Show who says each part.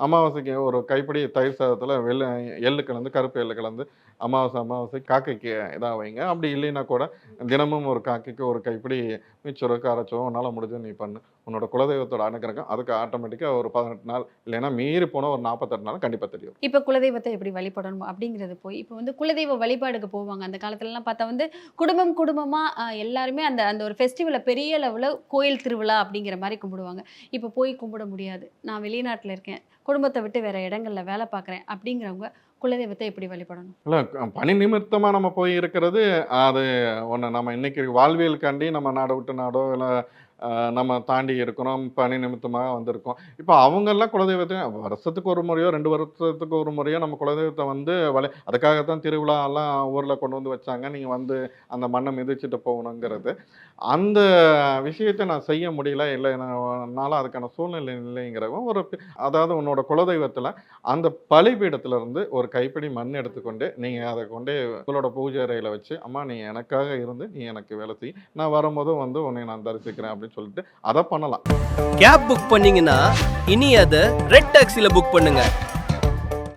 Speaker 1: அமாவாசைக்கு ஒரு கைப்பிடி தயிர் சாதத்தில் எள்ளு கலந்து, கருப்பு எள்ளு கலந்து அமாவாசை காக்கைக்கு இதாக வைங்க. அப்படி இல்லைன்னா கூட தினமும் ஒரு காக்கைக்கு ஒரு கைப்பிடி மிச்சரோ காரச்சோ உன்னால் முடிஞ்சு நீ பண்ணு. உன்னோட குலதெய்வத்தோட அனுக்கிரகம் அதுக்கு ஆட்டோமேட்டிக்காக ஒரு 18 நாள் இல்லைன்னா மீறி போனால் ஒரு 48 நாள் கண்டிப்பாக தெரியும்.
Speaker 2: இப்போ குலதெய்வத்தை எப்படி வழிபடணும் அப்படிங்கிறது போய் இப்போ வந்து குலதெய்வ வழிபாடுக்கு போவாங்க. அந்த காலத்துலலாம் பார்த்தா வந்து குடும்பமா எல்லாருமே அந்த அந்த ஒரு ஃபெஸ்டிவலை பெரிய லெவலில் கோயில் திருவிழா அப்படிங்கிற மாதிரி கும்பிடுவாங்க. இப்போ போய் கும்பிட முடியாது. நான் வெளிநாட்டில் இருக்கேன், குடும்பத்தை விட்டு வேற இடங்கள்ல வேலை பார்க்குறேன் அப்படிங்கிறவங்க குலதெய்வத்தை எப்படி வழிபடணும்?
Speaker 1: இல்லை, பணி நிமித்தமாக நம்ம போய் இருக்கிறது அது ஒன்று. நம்ம இன்னைக்கு வாழ்வியலுக்காண்டி நம்ம நாடை விட்டு நாடோ இல்லை நம்ம தாண்டி இருக்கிறோம், பணி நிமித்தமாக வந்திருக்கோம். இப்போ அவங்கெல்லாம் குலதெய்வத்தை வருஷத்துக்கு ஒரு முறையோ 2 வருஷத்துக்கு ஒரு முறையோ நம்ம குலதெய்வத்தை வந்து அதுக்காகத்தான் திருவிழாலாம் ஊரில் கொண்டு வந்து வச்சாங்க. நீங்கள் வந்து அந்த மண்ணை மிதிச்சுட்டு போகணுங்கிறது. அந்த விஷயத்தை நான் செய்ய முடியல, இல்லை என்னால் அதுக்கான சூழ்நிலை இல்லைங்கிறவங்க அதாவது உன்னோட குலதெய்வத்தில் அந்த பலிபீடத்துல இருந்து ஒரு கைப்பிடி மண் எடுத்துக்கொண்டு நீங்கள் அதை கொண்டு உங்களோட பூஜை அறையில் வச்சு, அம்மா நீ எனக்காக இருந்து நீ எனக்கு வேலை செய், நான் வரும்போதும் வந்து உன்னை நான் தரிசிக்கிறேன் அப்படின்னு சொல்லிட்டு அதை பண்ணலாம்.
Speaker 3: கேப் புக் பண்ணீங்கன்னா இனி அதை ரெட் டாக்ஸில புக் பண்ணுங்க.